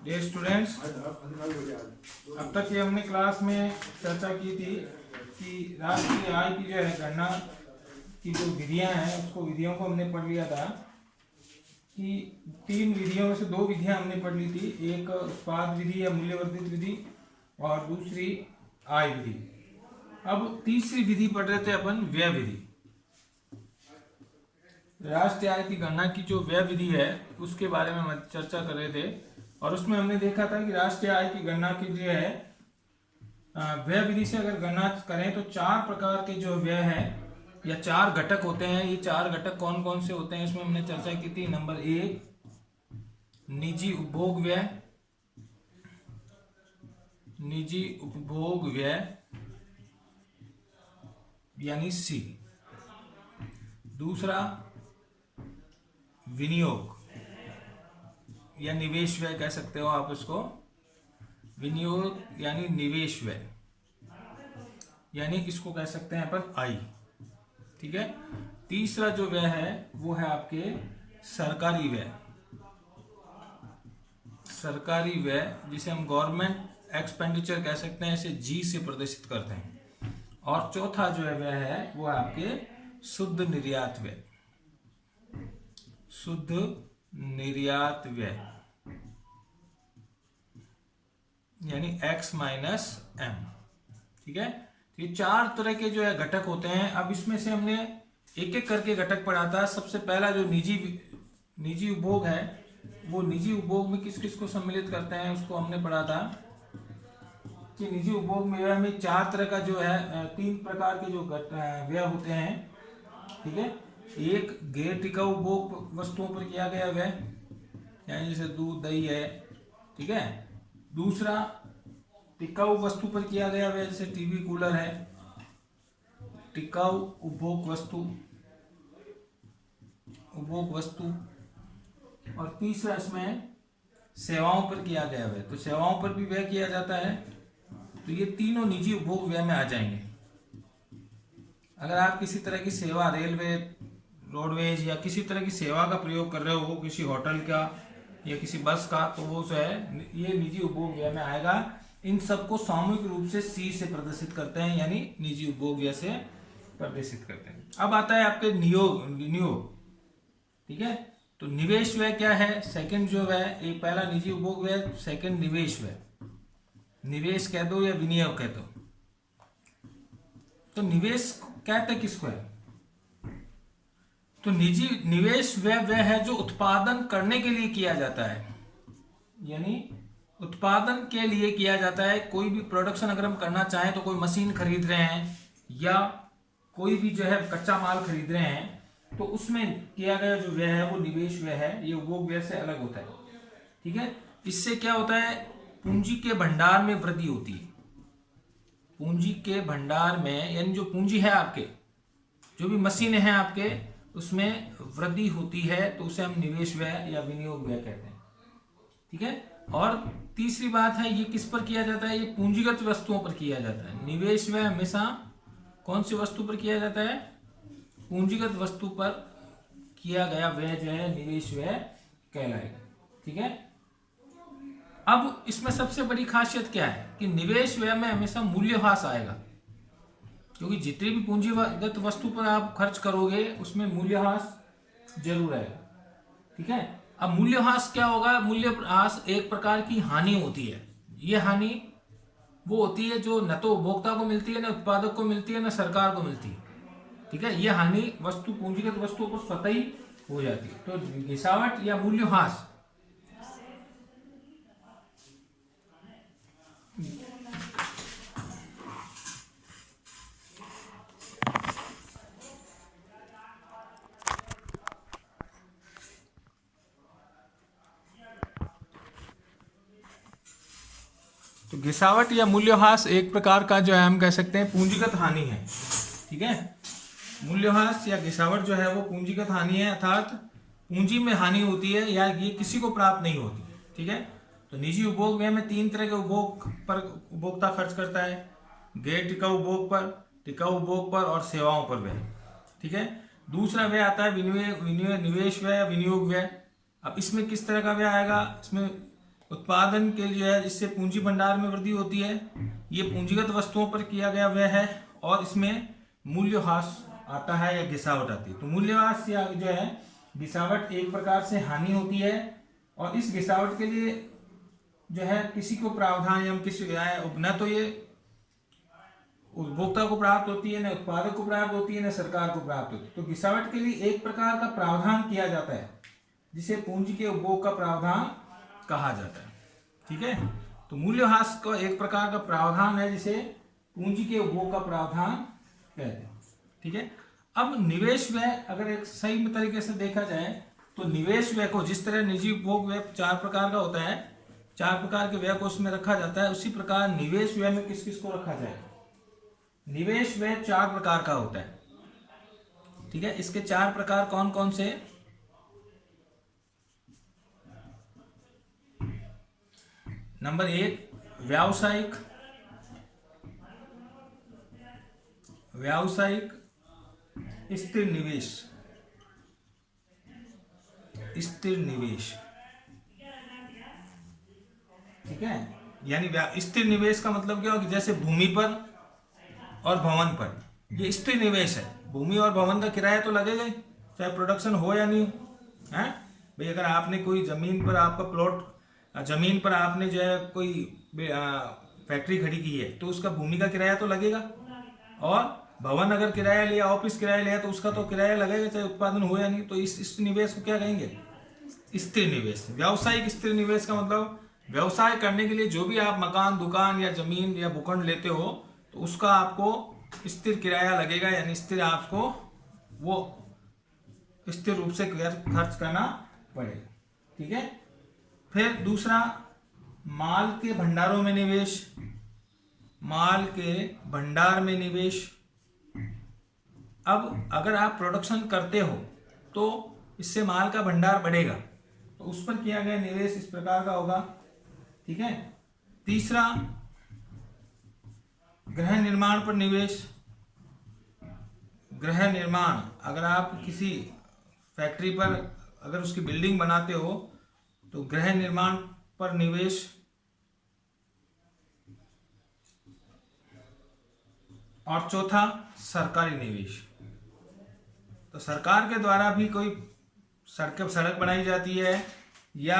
Dear students, अब तक ये हमने क्लास में चर्चा की थी कि राष्ट्रीय आय की जो है गणना की जो विधियां हैं उसको विधियों को हमने पढ़ लिया था कि 3 विधियों में से 2 विधियां हमने पढ़ ली थी। एक उत्पाद विधि या मूल्यवर्धित विधि और दूसरी आय विधि। अब तीसरी विधि पढ़ रहे थे अपन, व्यय विधि। राष्ट्रीय आय की गणना की जो व्यय विधि है उसके बारे में हम चर्चा कर रहे थे और उसमें हमने देखा था कि राष्ट्रीय आय की गणना की जो है व्यय विधि से अगर गणना करें तो 4 प्रकार के जो व्यय है या 4 घटक होते हैं। ये 4 घटक कौन कौन से होते हैं इसमें हमने चर्चा की थी। नंबर 1, निजी उपभोग व्यय, निजी उपभोग व्यय यानी सी। दूसरा, विनियोग या निवेश व्यय कह सकते हो आप इसको। विनियोग यानी निवेश व्यय, यानी इसको कह सकते हैं अपन आई। ठीक है। तीसरा जो व्यय है वो है आपके सरकारी व्यय, सरकारी व्यय जिसे हम गवर्नमेंट एक्सपेंडिचर कह सकते हैं, इसे जी से प्रदर्शित करते हैं। और चौथा जो है व्यय है वो है आपके शुद्ध निर्यात व्यय, शुद्ध निर्यात व्यय यानी x माइनस एम। ठीक है। तो ये 4 तरह के जो है घटक होते हैं। अब इसमें से हमने एक एक करके घटक पढ़ा था। सबसे पहला जो निजी उपभोग है, वो निजी उपभोग में किस किस को सम्मिलित करते हैं उसको हमने पढ़ा था कि निजी उपभोग में हमें 4 तरह का जो है 3 प्रकार के जो व्यय होते हैं। ठीक है। एक, गैर टिकाऊ उपभोग वस्तुओं पर किया गया व्यय, यानी जैसे दूध दही है। ठीक है। दूसरा, टिकाऊ वस्तु पर किया गया व्यय, जैसे टीवी कूलर है, टिकाऊ उपभोग वस्तु। और तीसरा इसमें सेवाओं पर किया गया व्यय, तो सेवाओं पर भी व्यय किया जाता है। तो ये तीनों निजी उपभोग व्यय में आ जाएंगे। अगर आप किसी तरह की सेवा, रेलवे, रोडवेज या किसी तरह की सेवा का प्रयोग कर रहे हो, किसी होटल का या किसी बस का, तो वो जो है ये निजी उपभोग व्यय में आएगा। इन सबको सामूहिक रूप से सी से प्रदर्शित करते हैं, यानी निजी उपभोग व्यय से प्रदर्शित करते हैं। अब आता है आपके विनियोग। ठीक है। तो निवेश व्यय क्या है? सेकंड जो है, एक पहला निजी उपभोग व्यय, सेकंड निवेश व्यय। निवेश कह दो या विनियोग कह दो। तो निवेश कहते किसको है? तो निजी निवेश व्यय है जो उत्पादन करने के लिए किया जाता है, यानी उत्पादन के लिए किया जाता है। कोई भी प्रोडक्शन अगर हम करना चाहें, तो कोई मशीन खरीद रहे हैं या कोई भी जो है कच्चा माल खरीद रहे हैं, तो उसमें किया गया जो व्यय है वो निवेश व्यय है। ये उपभोग व्यय से अलग होता है। ठीक है। इससे क्या होता है? पूंजी के भंडार में वृद्धि होती है। पूंजी के भंडार में, यानी जो पूंजी है आपके, जो भी मशीनें हैं आपके, उसमें वृद्धि होती है, तो उसे हम निवेश व्यय या विनियोग व्यय कहते हैं। ठीक है। और तीसरी बात है, ये किस पर किया जाता है? ये पूंजीगत वस्तुओं पर किया जाता है। निवेश व्यय हमेशा कौन सी वस्तु पर किया जाता है? पूंजीगत वस्तु पर किया गया व्यय जो है निवेश व्यय कहलाएगा। ठीक है। अब इसमें सबसे बड़ी खासियत क्या है कि निवेश व्यय में हमेशा मूल्यह्रास आएगा, क्योंकि जितनी भी पूंजीगत वस्तु पर आप खर्च करोगे उसमें मूल्यह्रास जरूर आएगा। ठीक है। अब मूल्यह्रास क्या होगा? मूल्यह्रास एक प्रकार की हानि होती है। ये हानि वो होती है जो न तो उपभोक्ता को मिलती है, न उत्पादक को मिलती है, न सरकार को मिलती है। ठीक है। ये हानि पूंजीगत वस्तुओं पर स्वतः ही हो जाती है। तो गिरावट या मूल्यह्रास, तो गिरावट या मूल्यह्रास एक प्रकार का जो है हम कह सकते हैं पूंजीगत हानि है। ठीक है। मूल्यह्रास या गिरावट जो है वो पूंजीगत हानि है, अर्थात पूंजी में हानि होती है या ये किसी को प्राप्त नहीं होती। ठीक है। तो निजी उपभोग व्यय में 3 तरह के उपभोग पर उपभोक्ता खर्च करता है। गैर टिकाऊ उपभोग पर, टिकाऊ उपभोग पर और सेवाओं पर व्यय। ठीक है। दूसरा व्यय आता है निवेश व्यय, विनियोग व्यय। अब इसमें किस तरह का व्यय आएगा? इसमें उत्पादन के लिए है, इससे पूंजी भंडार में वृद्धि होती है। ये पूंजीगत वस्तुओं पर किया गया व्यय है और इसमें मूल्यह्रास आता है या गिरावट आती है। तो मूल्यह्रास या जो है गिरावट एक प्रकार से हानि होती है और इस गिरावट के लिए जो है किसी को प्रावधान या किसी न तो ये उपभोक्ता को प्राप्त होती है, न उत्पादक को प्राप्त होती है, न सरकार को प्राप्त होती है। तो गिरावट के लिए एक प्रकार का प्रावधान किया जाता है जिसे पूंजी के उपभोग का प्रावधान कहा जाता है। ठीक है, तो मूल्यह्रास का एक प्रकार का प्रावधान है जिसे पूंजी के उपभोग का प्रावधान कहते हैं। ठीक है, अब निवेश व्यय अगर एक सही तरीके से देखा जाए तो निवेश व्यय को जिस तरह निजी उपभोग व्यय 4 प्रकार का होता है, 4 प्रकार के व्यय को उसमें रखा जाता है, उसी प्रकार निवेश व्यय में किस किस को रखा जाए। निवेश व्यय 4 प्रकार का होता है। ठीक है, इसके 4 प्रकार कौन कौन से? नंबर 1 व्यावसायिक स्थिर निवेश। ठीक है, यानी स्थिर निवेश का मतलब क्या हो कि जैसे भूमि पर और भवन पर, ये स्थिर निवेश है। भूमि और भवन का किराया तो लगेगा ही, चाहे प्रोडक्शन हो या नहीं हो। है भाई, अगर आपने कोई जमीन पर आपका प्लॉट, जमीन पर आपने जो है कोई फैक्ट्री खड़ी की है तो उसका भूमि का किराया तो लगेगा, और भवन अगर किराया लिया, ऑफिस किराया लिया तो उसका तो किराया लगेगा चाहे उत्पादन हो या नहीं। तो इस निवेश को क्या कहेंगे? स्थिर निवेश। व्यावसायिक स्थिर निवेश का मतलब व्यवसाय करने के लिए जो भी आप मकान, दुकान या जमीन या भूखंड लेते हो तो उसका आपको स्थिर किराया लगेगा, यानी स्थिर आपको वो स्थिर रूप से खर्च करना पड़ेगा। ठीक है, फिर दूसरा माल के भंडारों में निवेश। माल के भंडार में निवेश। अब अगर आप प्रोडक्शन करते हो तो इससे माल का भंडार बढ़ेगा, तो उस पर किया गया निवेश इस प्रकार का होगा। ठीक है, तीसरा गृह निर्माण पर निवेश। गृह निर्माण, अगर आप किसी फैक्ट्री पर अगर उसकी बिल्डिंग बनाते हो तो गृह निर्माण पर निवेश। और चौथा सरकारी निवेश। तो सरकार के द्वारा भी कोई सड़क बनाई जाती है या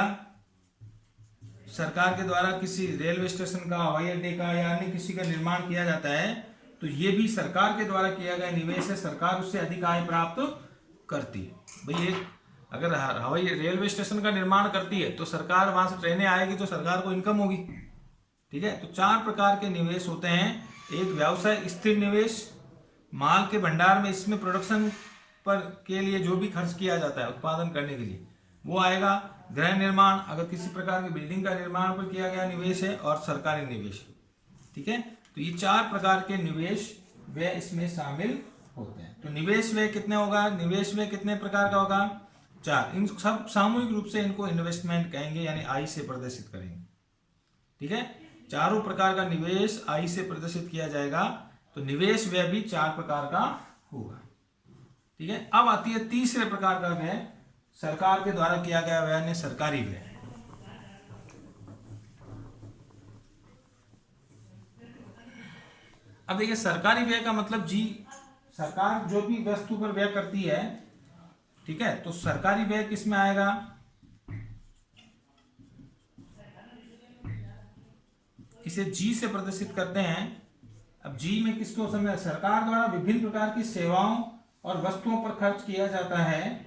सरकार के द्वारा किसी रेलवे स्टेशन का, हवाई अड्डे का या अन्य किसी का निर्माण किया जाता है, तो ये भी सरकार के द्वारा किया गया निवेश है। सरकार उससे अधिक आय प्राप्त करती है। भाई अगर हवाई रेलवे स्टेशन का निर्माण करती है तो सरकार वहां से ट्रेनें आएगी तो सरकार को इनकम होगी। ठीक है, तो 4 प्रकार के निवेश होते हैं। एक व्यवसाय स्थिर निवेश, माल के भंडार में, इसमें प्रोडक्शन पर के लिए जो भी खर्च किया जाता है उत्पादन करने के लिए वो आएगा। गृह निर्माण, अगर किसी प्रकार की बिल्डिंग का निर्माण पर किया गया निवेश है, और सरकारी निवेश। ठीक है, तो ये 4 प्रकार के निवेश व्यय इसमें शामिल होते हैं। तो निवेश व्यय कितने होगा? निवेश व्यय कितने प्रकार का होगा? 4। इन सब सामूहिक रूप से इनको इन्वेस्टमेंट कहेंगे, यानी आई से प्रदर्शित करेंगे। ठीक है, चारों प्रकार का निवेश आई से प्रदर्शित किया जाएगा, तो निवेश व्यय भी 4 प्रकार का होगा। ठीक है, अब आती है तीसरे प्रकार का व्यय, सरकार के द्वारा किया गया व्यय ने सरकारी व्यय। अब देखिए, सरकारी व्यय का मतलब जी, सरकार जो भी वस्तु पर व्यय करती है, ठीक है, तो सरकारी व्यय किस में आएगा? इसे जी से प्रदर्शित करते हैं। अब जी में किसको समय? सरकार द्वारा विभिन्न प्रकार की सेवाओं और वस्तुओं पर खर्च किया जाता है।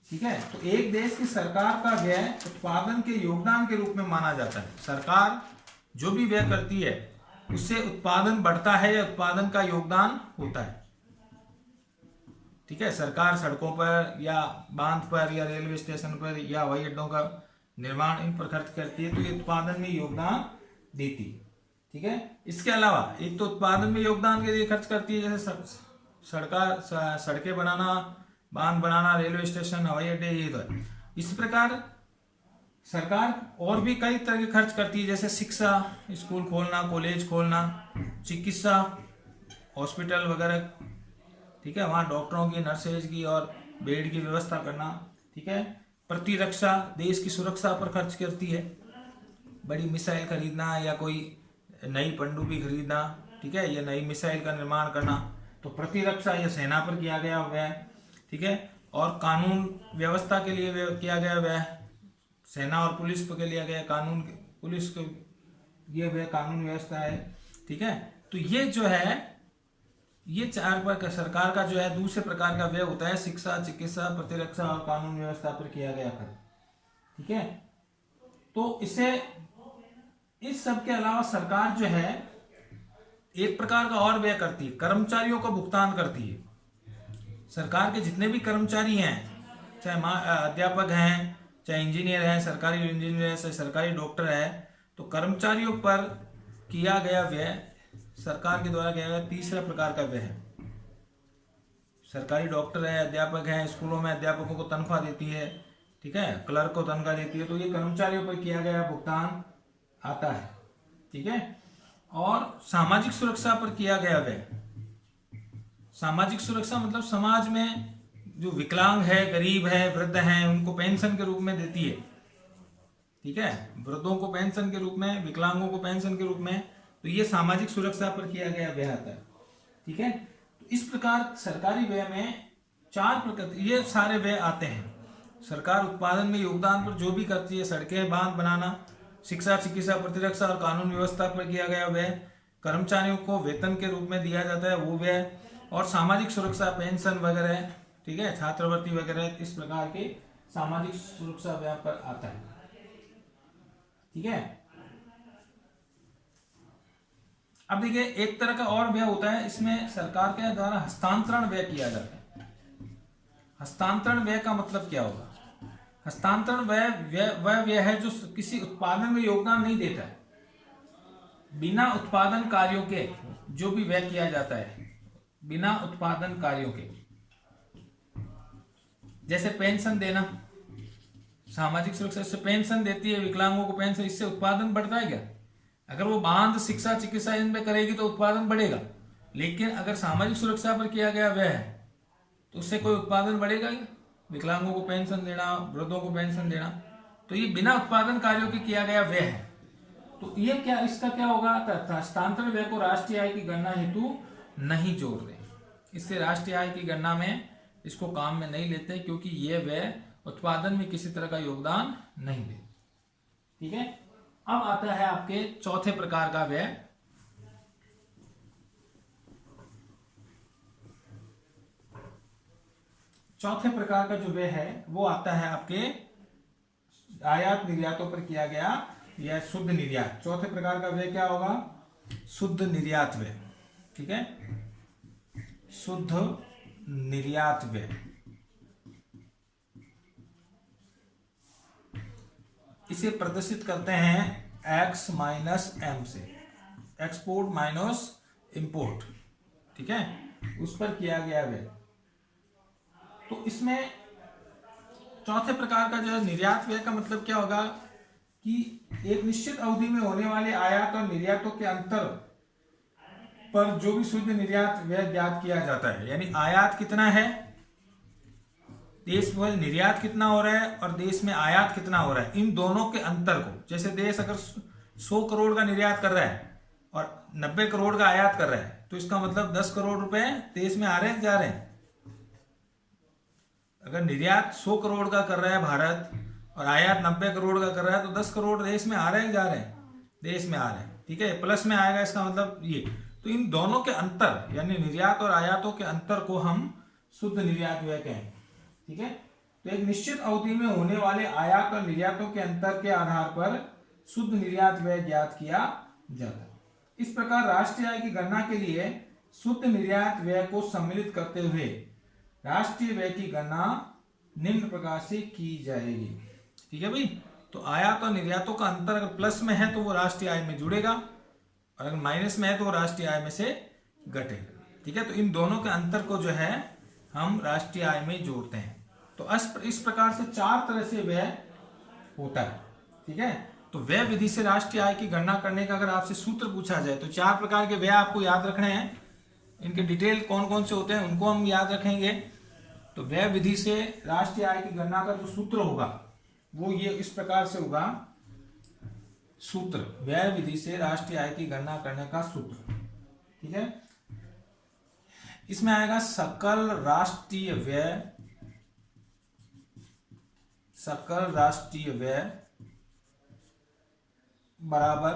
ठीक है, तो एक देश की सरकार का व्यय उत्पादन के योगदान के रूप में माना जाता है। सरकार जो भी व्यय करती है उससे उत्पादन बढ़ता है या उत्पादन का योगदान होता है। ठीक है, सरकार सड़कों पर या बांध पर या रेलवे स्टेशन पर या हवाई अड्डों का निर्माण इन पर खर्च करती है, तो ये उत्पादन में योगदान देती है। ठीक है, इसके अलावा एक तो उत्पादन में योगदान के लिए खर्च करती है, जैसे सड़कें बनाना, बांध बनाना, रेलवे स्टेशन, हवाई अड्डे, ये तो है। इस प्रकार सरकार और भी कई तरह के खर्च करती है, जैसे शिक्षा, स्कूल खोलना, कॉलेज खोलना, चिकित्सा, हॉस्पिटल वगैरह। ठीक है, वहाँ डॉक्टरों की, नर्सेज की और बेड की व्यवस्था करना। ठीक है, प्रतिरक्षा, देश की सुरक्षा पर खर्च करती है। बड़ी मिसाइल खरीदना या कोई नई पनडुब्बी खरीदना, ठीक है, या नई मिसाइल का निर्माण करना, तो प्रतिरक्षा या सेना पर किया गया व्यय, ठीक है। और कानून व्यवस्था के लिए व्यय किया गया व्यय, सेना और पुलिस के लिए गया कानून, पुलिस को ये व्यय कानून व्यवस्था है, ठीक है। तो ये जो है ये चार प्रकार सरकार का जो है दूसरे प्रकार का व्यय होता है शिक्षा, चिकित्सा, प्रतिरक्षा और कानून व्यवस्था पर किया गया खर्च, ठीक है। तो इसे इस सब के अलावा सरकार जो है एक प्रकार का और व्यय करती है, कर्मचारियों का भुगतान करती है। सरकार के जितने भी कर्मचारी हैं, चाहे अध्यापक हैं, चाहे इंजीनियर हैं, सरकारी इंजीनियर है, चाहे सरकारी डॉक्टर है, तो कर्मचारियों पर किया गया व्यय सरकार के द्वारा किया गया तीसरा प्रकार का व्यय है। सरकारी डॉक्टर है, अध्यापक है, स्कूलों में अध्यापकों को तनख्वाह देती है, ठीक है, क्लर्क को तनख्वाह देती है, तो ये कर्मचारियों पर किया गया भुगतान आता है, ठीक है। और सामाजिक सुरक्षा पर किया गया व्यय, सामाजिक सुरक्षा मतलब समाज में जो विकलांग है, गरीब है, वृद्ध हैं, उनको पेंशन के रूप में देती है, ठीक है, वृद्धों को पेंशन के रूप में, विकलांगों को पेंशन के रूप में, तो ये सामाजिक सुरक्षा पर किया गया व्यय आता है, ठीक है। तो इस प्रकार सरकारी व्यय में चार प्रकार ये सारे व्यय आते हैं। सरकार उत्पादन में योगदान पर जो भी करती है, सड़कें, बांध बनाना, शिक्षा, चिकित्सा, प्रतिरक्षा और कानून व्यवस्था पर किया गया व्यय, कर्मचारियों को वेतन के रूप में दिया जाता है वो व्यय, और सामाजिक सुरक्षा, पेंशन वगैरह, ठीक है, छात्रवृत्ति वगैरह, इस प्रकार के सामाजिक सुरक्षा व्यय पर आता है, ठीक है। अब देखिए एक तरह का और व्यय होता है, इसमें सरकार के द्वारा हस्तांतरण व्यय किया जाता है। हस्तांतरण व्यय का मतलब क्या होगा? हस्तांतरण वह व्यय है जो किसी उत्पादन में योगदान नहीं देता है। बिना उत्पादन कार्यों के जो भी व्यय किया जाता है, बिना उत्पादन कार्यों के, जैसे पेंशन देना, सामाजिक सुरक्षा से पेंशन देती है, विकलांगों को पेंशन, इससे उत्पादन बढ़ता है क्या? अगर वो बांध, शिक्षा, चिकित्सा इनमें करेगी तो उत्पादन बढ़ेगा, लेकिन अगर सामाजिक सुरक्षा पर किया गया व्यय है तो उससे कोई उत्पादन बढ़ेगा क्या? विकलांगों को पेंशन देना, वृद्धों को पेंशन देना, तो ये बिना उत्पादन कार्यों के किया गया व्यय है। तो ये क्या, इसका क्या होगा? हस्तांतरण व्यय को राष्ट्रीय आय की गणना हेतु नहीं जोड़ते, इससे राष्ट्रीय आय की गणना में इसको काम में नहीं लेते, क्योंकि ये व्यय उत्पादन में किसी तरह का योगदान नहीं दे, ठीक है। अब आता है आपके चौथे प्रकार का व्यय। चौथे प्रकार का जो व्यय है वो आता है आपके आयात निर्यातों पर किया गया या शुद्ध निर्यात। चौथे प्रकार का व्यय क्या होगा? शुद्ध निर्यात व्यय, ठीक है, शुद्ध निर्यात व्यय। इसे प्रदर्शित करते हैं x माइनस एम से, एक्सपोर्ट माइनस इंपोर्ट, ठीक है, उस पर किया गया व्यय। तो इसमें चौथे प्रकार का जो निर्यात व्यय का मतलब क्या होगा कि एक निश्चित अवधि में होने वाले आयात और निर्यातों के अंतर पर जो भी शुद्ध निर्यात व्यय ज्ञात किया जाता है, यानी आयात कितना है, देश में निर्यात कितना हो रहा है और देश में आयात कितना हो रहा है, इन दोनों के अंतर को, जैसे देश अगर 100 करोड़ का निर्यात कर रहा है और 90 करोड़ का आयात कर रहा है, तो इसका मतलब 10 करोड़ रुपए देश में आ रहे हैं, जा रहे हैं। अगर निर्यात 100 करोड़ का कर रहा है भारत और आयात 90 करोड़ का कर रहा है, तो 10 करोड़ देश में आ रहे हैं, जा रहे हैं, देश में आ रहे हैं, ठीक है, प्लस में आएगा, इसका मतलब ये। तो इन दोनों के अंतर यानी निर्यात और आयातों के अंतर को हम शुद्ध निर्यात व्यय कहेंगे, ठीक है। तो एक निश्चित अवधि में होने वाले आयात और निर्यातों के अंतर के आधार पर शुद्ध निर्यात व्यय ज्ञात किया जाता है। इस प्रकार राष्ट्रीय आय की गणना के लिए शुद्ध निर्यात व्यय को सम्मिलित करते हुए राष्ट्रीय व्यय की गणना निम्न प्रकार से की जाएगी, ठीक है भाई। तो आयात और निर्यातों का अंतर अगर प्लस में है तो वो राष्ट्रीय आय में जुड़ेगा, और अगर माइनस में है तो वो राष्ट्रीय आय में से घटेगा, ठीक है। तो इन दोनों के अंतर को जो है हम राष्ट्रीय आय में जोड़ते हैं। तो इस प्रकार से 4 तरह से व्यय होता है, ठीक है। तो व्यय विधि से राष्ट्रीय आय की गणना करने का अगर आपसे सूत्र पूछा जाए तो 4 प्रकार के व्यय आपको याद रखने हैं। इनके डिटेल कौन कौन से होते हैं उनको हम याद रखेंगे। तो व्यय विधि से राष्ट्रीय आय की गणना का जो सूत्र होगा वो ये इस प्रकार से होगा: सूत्र, व्यय विधि से राष्ट्रीय आय की गणना करने का सूत्र। ठीक है, इसमें आएगा सकल राष्ट्रीय व्यय, सकल राष्ट्रीय व्यय बराबर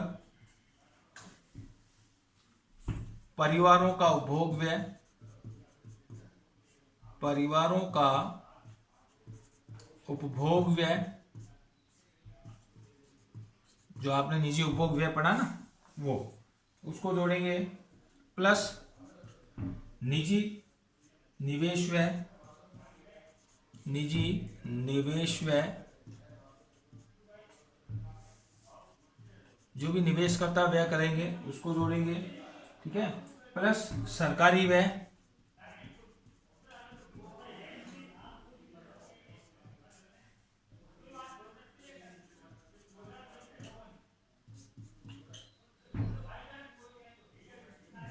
परिवारों का उपभोग व्यय, परिवारों का उपभोग व्यय, जो आपने निजी उपभोग व्यय पढ़ा ना वो, उसको जोड़ेंगे, प्लस निजी निवेश व्यय, निजी निवेश व्यय, जो भी निवेश करता व्यय करेंगे उसको जोड़ेंगे। ठीक है, प्लस सरकारी व्यय,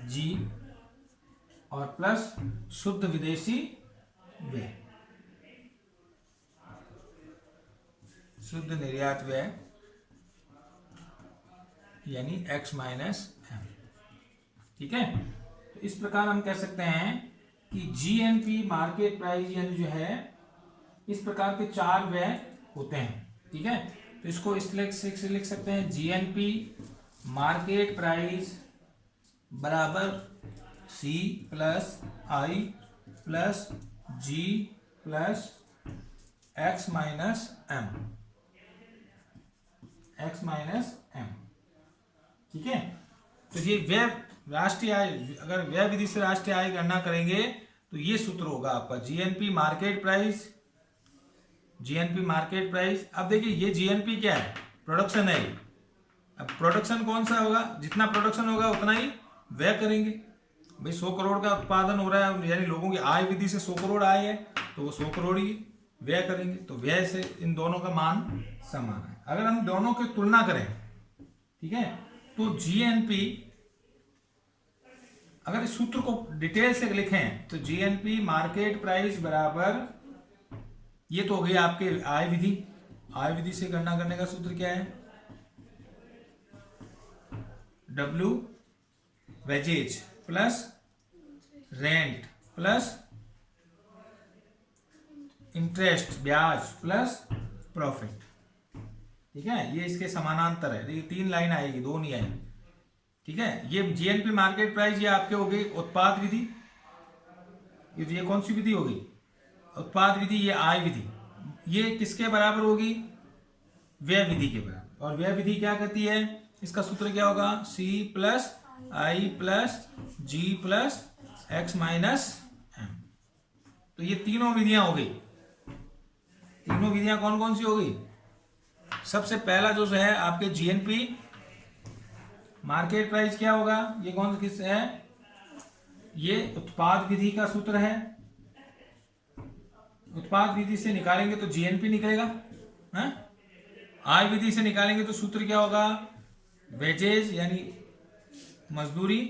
जी, और प्लस शुद्ध विदेशी व्यय, शुद्ध निर्यात व्यय यानी x माइनस एम। ठीक है, तो इस प्रकार हम कह सकते हैं कि जीएनपी मार्केट प्राइस यानी जो है, इस प्रकार के 4 व्यय होते हैं। ठीक है, तो इसको इस से लिख सकते हैं, जीएनपी मार्केट प्राइस बराबर C plus I plus G plus X minus M, X minus M. ठीक है, तो ये व्यय राष्ट्रीय आय, अगर व्यय विधि से राष्ट्रीय आय गणना करेंगे तो ये सूत्र होगा आपका GNP market price, GNP market price. अब देखिए ये जीएनपी क्या है, प्रोडक्शन है। अब प्रोडक्शन कौन सा होगा, जितना प्रोडक्शन होगा उतना ही व्यय करेंगे। भाई 100 करोड़ का उत्पादन हो रहा है, यानी लोगों की आय विधि से 100 करोड़ आय है, तो वो 100 करोड़ ही व्यय करेंगे, तो व्यय से इन दोनों का मान समान है। अगर हम दोनों की तुलना करें, ठीक है, तो जीएनपी, अगर इस सूत्र को डिटेल से लिखें तो जीएनपी मार्केट प्राइस बराबर, ये तो हो गई आपके आय विधि, आय विधि से गणना करने का सूत्र क्या है, W wages plus rent plus interest ब्याज प्लस प्रॉफिट। ठीक है, ये इसके समानांतर है, देखिए 3 लाइन आएगी, 2 नहीं आएगी। ठीक है, ये जीएनपी मार्केट प्राइस ये आपके हो गई उत्पाद विधि, ये कौन सी विधि होगी, उत्पाद विधि। ये आय विधि, ये किसके बराबर होगी, व्यय विधि के बराबर। और व्यय विधि क्या कहती है, इसका सूत्र क्या होगा, सी plus I plus G plus X minus M. तो ये तीनों विधियां हो गई। तीनों विधियां कौन कौन सी हो गई, सबसे पहला जो है आपके जीएनपी मार्केट प्राइस क्या होगा, ये कौन किस है, ये उत्पाद विधि का सूत्र है। उत्पाद विधि से निकालेंगे तो जीएनपी निकलेगा, है? आय विधि से निकालेंगे तो सूत्र क्या होगा, वेजेज यानी मजदूरी,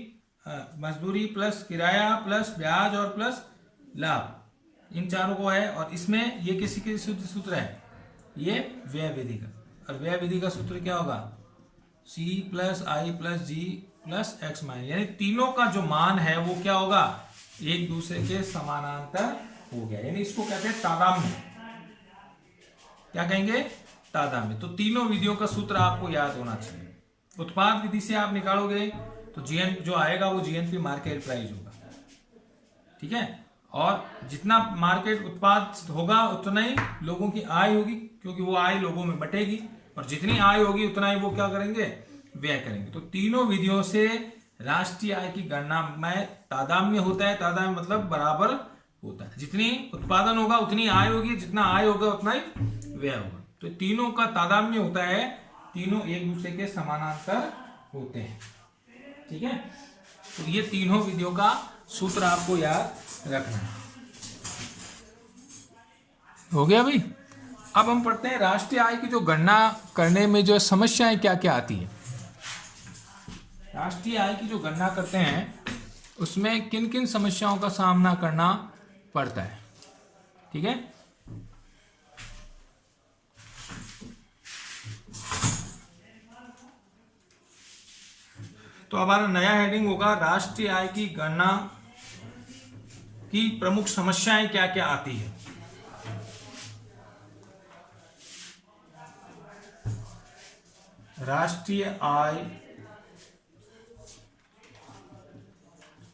मजदूरी प्लस किराया प्लस ब्याज और प्लस लाभ, इन चारों को है। और इसमें ये किसी के सूत्र है, ये व्यय विधि का। और व्यय विधि का सूत्र क्या होगा, सी plus I plus G plus X minus, यानी तीनों का जो मान है वो क्या होगा, एक दूसरे के समानांतर हो गया, यानी इसको कहते हैं तादात्म्य। क्या कहेंगे, तादात्म्य। तो तीनों विधियों का सूत्र आपको याद होना चाहिए। उत्पाद विधि से आप निकालोगे तो जीएन जो आएगा वो जीएनपी मार्केट प्राइस होगा। ठीक है, और जितना मार्केट उत्पाद होगा उतना ही लोगों की आय होगी, क्योंकि वो आय लोगों में बटेगी, और जितनी आय होगी उतना ही वो क्या करेंगे, व्यय करेंगे। तो तीनों विधियों से राष्ट्रीय आय की गणना में तादात्म्य होता है। तादात्म्य मतलब बराबर होता है, जितनी उत्पादन होगा उतनी आय होगी, जितना आय होगा उतना ही व्यय होगा। तो तीनों का तादात्म्य होता है, तीनों एक दूसरे के समानांतर होते हैं। ठीक है, तो ये तीनों विधियों का सूत्र आपको याद रखना है। हो गया भाई। अब हम पढ़ते हैं राष्ट्रीय आय की जो गणना करने में जो समस्याएं क्या क्या आती है। राष्ट्रीय आय की जो गणना करते हैं उसमें किन किन समस्याओं का सामना करना पड़ता है। ठीक है, तो हमारा नया हेडिंग होगा राष्ट्रीय आय की गणना की प्रमुख समस्याएं क्या क्या आती है। राष्ट्रीय आय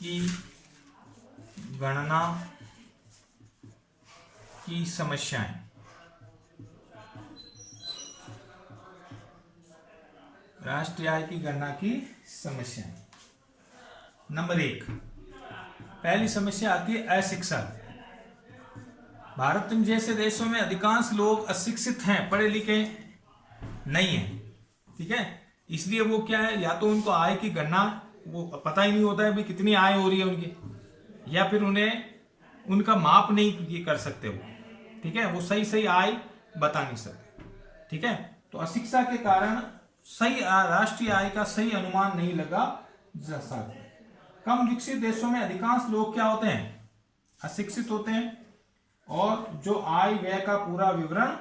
की गणना की समस्याएं। राष्ट्रीय आय की गणना की समस्याएं। नंबर 1, पहली समस्या आती है अशिक्षा। भारत जैसे देशों में अधिकांश लोग अशिक्षित हैं, पढ़े लिखे नहीं हैं, ठीक है। इसलिए वो क्या है, या तो उनको आय की गणना वो पता ही नहीं होता है भी कितनी आय हो रही है उनकी, या फिर उन्हें उनका माप नहीं कर सकते वो, ठीक है, वो सही सही आय बता नहीं सकते, ठीक है। तो अशिक्षा के कारण सही राष्ट्रीय आय का सही अनुमान नहीं लगा जा सकता। कम विकसित देशों में अधिकांश लोग क्या होते हैं, अशिक्षित होते हैं, और जो आय व्यय का पूरा विवरण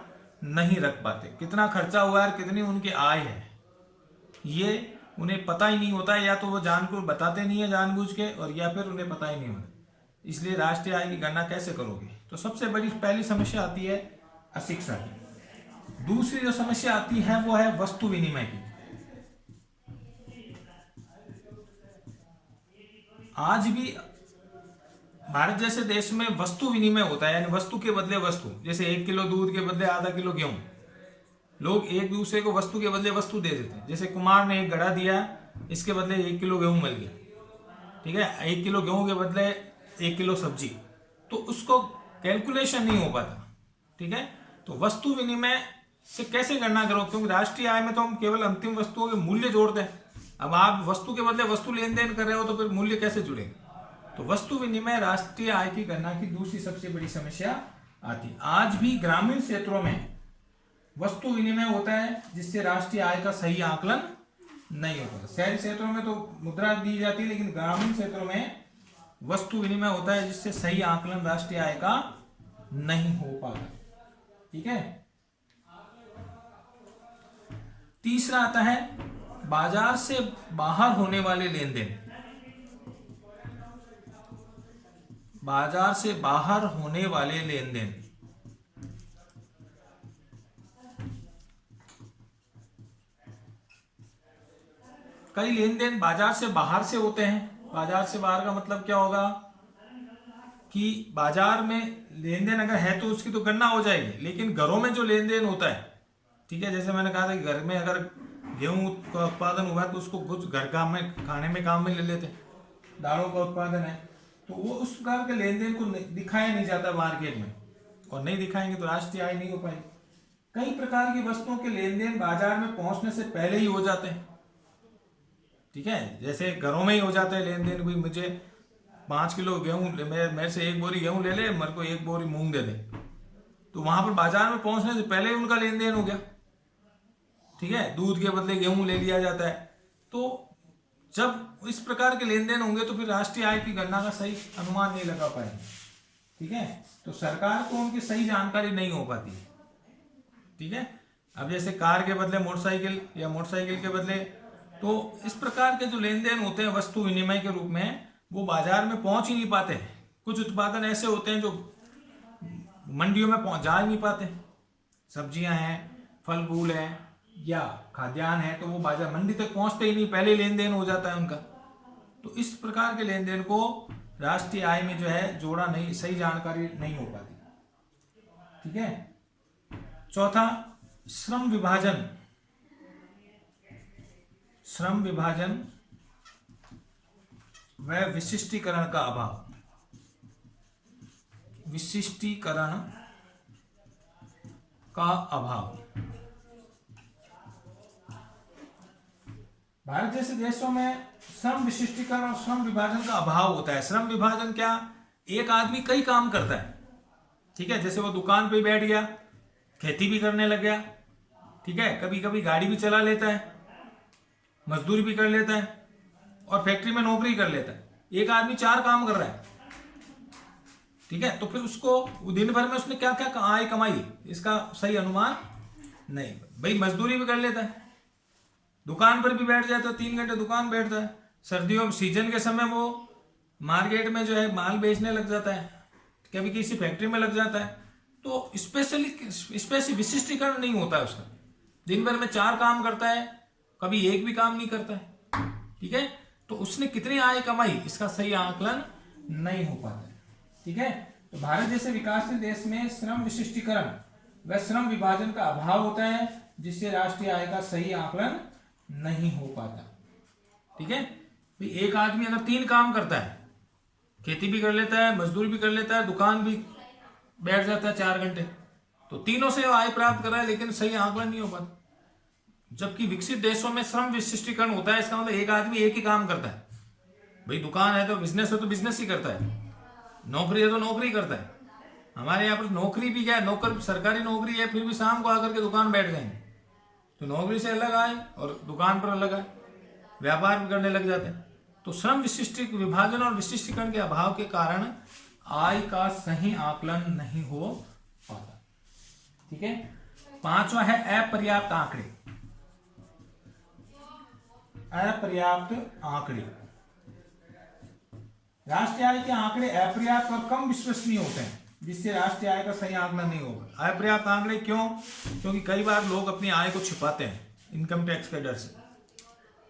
नहीं रख पाते, कितना खर्चा हुआ है, कितनी उनकी आय है, ये उन्हें पता ही नहीं होता है, या तो वो जानबूझ बताते नहीं है जानबूझ के, और या फिर उन्हें पता ही नहीं होता। इसलिए राष्ट्रीय आय की गणना कैसे करोगे। तो सबसे बड़ी पहली समस्या आती है अशिक्षा की। दूसरी जो समस्या आती है वो है वस्तु विनिमय की। आज भी भारत जैसे देश में वस्तु विनिमय होता है, यानी वस्तु के बदले वस्तु, जैसे 1 किलो दूध के बदले आधा किलो गेहूं, लोग एक दूसरे को वस्तु के बदले वस्तु दे देते हैं। जैसे कुमार ने एक घड़ा दिया, इसके बदले 1 किलो गेहूं मिल गया, ठीक है, 1 किलो गेहूं के बदले 1 किलो सब्जी, तो उसको कैलकुलेशन नहीं हो पाता, ठीक है। तो वस्तु विनिमय से कैसे गणना करो, क्योंकि राष्ट्रीय आय में तो हम केवल अंतिम वस्तुओं के मूल्य जोड़ते हैं। अब आप वस्तु के बदले वस्तु लेन देन कर रहे हो तो फिर मूल्य कैसे जुड़ेंगे। तो वस्तु विनिमय राष्ट्रीय आय की गणना की दूसरी सबसे बड़ी समस्या आती है। आज भी ग्रामीण क्षेत्रों में वस्तु विनिमय होता है, जिससे राष्ट्रीय आय का सही आकलन नहीं होता। शहरी क्षेत्रों में तो मुद्रा दी जाती है, लेकिन ग्रामीण क्षेत्रों में वस्तु विनिमय होता है, जिससे सही आकलन राष्ट्रीय आय का नहीं हो पाता, ठीक है। तीसरा आता है बाजार से बाहर होने वाले लेन देन। बाजार से बाहर होने वाले लेन देन, कई लेन देन बाजार से बाहर से होते हैं। बाजार से बाहर का मतलब क्या होगा कि बाजार में लेन देन अगर है तो उसकी तो गणना हो जाएगी, लेकिन घरों में जो लेन देन होता है, ठीक है, जैसे मैंने कहा था कि घर में अगर गेहूं का उत्पादन हुआ है तो उसको कुछ घर काम में खाने में काम में ले लेते हैं। दालों का उत्पादन है तो वो उस प्रकार के लेन देन को दिखाया नहीं जाता मार्केट में, और नहीं दिखाएंगे तो राष्ट्रीय आय नहीं हो पाएगी। कई प्रकार की वस्तुओं के लेन देन बाजार में पहुंचने से पहले ही हो जाते हैं, ठीक है। जैसे घरों में ही हो जाता है लेन देन, कोई मुझे 5 किलो गेहूं, मेरे से 1 बोरी गेहूं ले ले, मेरे को 1 बोरी मूंग दे दे, तो वहां पर बाजार में पहुंचने से पहले ही उनका लेन देन हो गया, ठीक है। दूध के बदले गेहूं ले लिया जाता है। तो जब इस प्रकार के लेन देन होंगे तो फिर राष्ट्रीय आय की गणना का सही अनुमान नहीं लगा पाएंगे, ठीक है। तो सरकार को उनकी सही जानकारी नहीं हो पाती, ठीक है। अब जैसे कार के बदले मोटरसाइकिल, या मोटरसाइकिल के बदले, तो इस प्रकार के जो लेन देन होते हैं वस्तु विनिमय के रूप में, वो बाजार में पहुंच ही नहीं पाते। कुछ उत्पादन ऐसे होते हैं जो मंडियों में पहुंच जा ही नहीं पाते। सब्जियां हैं, फल फूल है, या खाद्यान्न है, तो वो बाजार मंडी तक पहुंचते ही नहीं, पहले लेन देन हो जाता है उनका। तो इस प्रकार के लेन देन को राष्ट्रीय आय में जो है जोड़ा नहीं, सही जानकारी नहीं हो पाती, ठीक है। चौथा, श्रम विभाजन। श्रम विभाजन व विशिष्टीकरण का अभाव। विशिष्टीकरण का अभाव। भारत जैसे देशों में श्रम विशिष्टीकरण और श्रम विभाजन का अभाव होता है। श्रम विभाजन क्या, एक आदमी कई काम करता है, ठीक है। जैसे वो दुकान पे बैठ गया, खेती भी करने लग गया, ठीक है, कभी कभी गाड़ी भी चला लेता है, मजदूरी भी कर लेता है, और फैक्ट्री में नौकरी कर लेता है। एक आदमी 4 काम कर रहा है, ठीक है। तो फिर उसको दिन भर में उसने क्या क्या आय कमाई, इसका सही अनुमान नहीं। भाई मजदूरी भी कर लेता है, दुकान पर भी बैठ जाता है, 3 घंटे दुकान बैठता है, सर्दियों सीजन के समय वो मार्केट में जो है माल बेचने लग जाता है, कभी किसी फैक्ट्री में लग जाता है, तो स्पेशली विशिष्टीकरण नहीं होता है उसका। दिन भर में 4 काम करता है, कभी एक भी काम नहीं करता है, ठीक है। तो उसने कितनी आय कमाई, इसका सही आकलन नहीं हो पाता है, ठीक है। तो भारत जैसे विकासशील देश में श्रम विशिष्टीकरण व श्रम विभाजन का अभाव होता है, जिससे राष्ट्रीय आय का सही आकलन नहीं हो पाता, ठीक है। एक आदमी अगर 3 काम करता है, खेती भी कर लेता है, मजदूरी भी कर लेता है, दुकान भी बैठ जाता है 4 घंटे, तो तीनों से आय प्राप्त कर रहा है, लेकिन सही आकलन नहीं हो पाता। जबकि विकसित देशों में श्रम विशिष्टीकरण होता है, इसका मतलब एक आदमी एक ही काम करता है। भाई दुकान है तो बिजनेस ही करता है, नौकरी है तो नौकरी करता है। हमारे यहाँ पर नौकरी भी क्या है, नौकर सरकारी नौकरी है, फिर भी शाम को आकर के दुकान बैठ जाएंगे, तो नौकरी से अलग आए और दुकान पर अलग आए, व्यापार भी करने लग जाते हैं। तो श्रम विशिष्ट विभाजन और विशिष्टीकरण के अभाव के कारण आय का सही आकलन नहीं हो पाता, ठीक है। 5वां है अपर्याप्त आंकड़े। अपर्याप्त आंकड़े, राष्ट्रीय आय के आंकड़े अपर्याप्त और कम विश्वसनीय होते हैं, जिससे राष्ट्रीय आय का सही आकलन नहीं होगा। अपर्याप्त आंकड़े क्यों? क्योंकि कई बार लोग अपनी आय को छिपाते हैं इनकम टैक्स के डर से,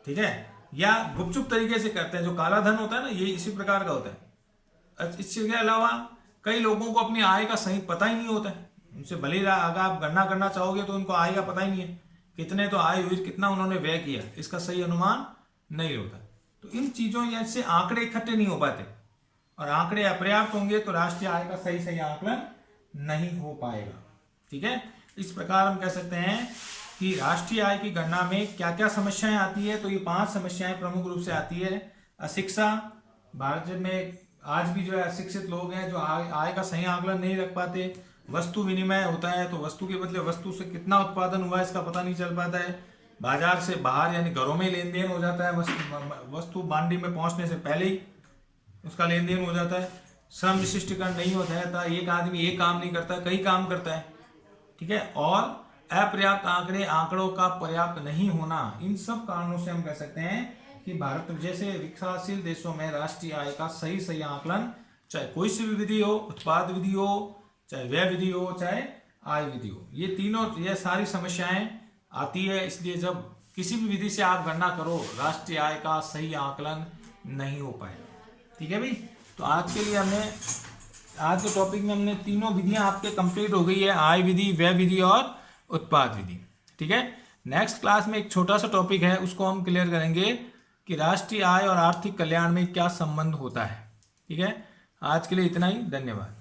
ठीक है, या गुपचुप तरीके से करते हैं। जो काला धन होता है ना, ये इसी प्रकार का होता है। इसके अलावा कई लोगों को अपनी आय का सही पता ही नहीं होता है। उनसे भले ही अगर आप गणना करना चाहोगे तो उनको आय का पता ही नहीं है, कितने तो आय हुई, कितना उन्होंने व्यय किया, इसका सही अनुमान नहीं होता। तो इन चीजों से आंकड़े इकट्ठे नहीं हो पाते, और आंकड़े अपर्याप्त होंगे तो राष्ट्रीय आय का सही आकलन नहीं हो पाएगा, ठीक है। इस प्रकार हम कह सकते हैं कि राष्ट्रीय आय की गणना में क्या क्या समस्याएं आती है। तो ये 5 समस्याएं प्रमुख रूप से आती है। अशिक्षा, भारत में आज भी जो है अशिक्षित लोग हैं जो आय का सही आकलन नहीं रख पाते। वस्तु विनिमय होता है तो वस्तु के बदले वस्तु से कितना उत्पादन हुआ इसका पता नहीं चल पाता है। बाजार से बाहर यानी घरों में लेन देन हो जाता है, वस्तु मंडी में पहुंचने से पहले ही उसका लेन देन हो जाता है। श्रम विशिष्टीकरण नहीं होता है, तो एक आदमी एक काम नहीं करता, कई काम करता है, ठीक है। और अपर्याप्त आंकड़े, आंकड़ों का पर्याप्त नहीं होना, इन सब कारणों से हम कह सकते हैं कि भारत जैसे विकासशील देशों में राष्ट्रीय आय का सही आकलन, चाहे कोई सी भी विधि हो, उत्पाद विधि हो, चाहे व्यय विधि हो, चाहे आय विधि हो, ये सारी समस्याएं आती है। इसलिए जब किसी भी विधि से आप गणना करो, राष्ट्रीय आय का सही आकलन नहीं हो पाएगा, ठीक है भाई। तो आज के लिए आज के टॉपिक में हमने तीनों विधियां आपके कंप्लीट हो गई है, आय विधि, व्यय विधि और उत्पाद विधि, ठीक है। नेक्स्ट क्लास में एक छोटा सा टॉपिक है, उसको हम क्लियर करेंगे कि राष्ट्रीय आय और आर्थिक कल्याण में क्या संबंध होता है, ठीक है। आज के लिए इतना ही, धन्यवाद।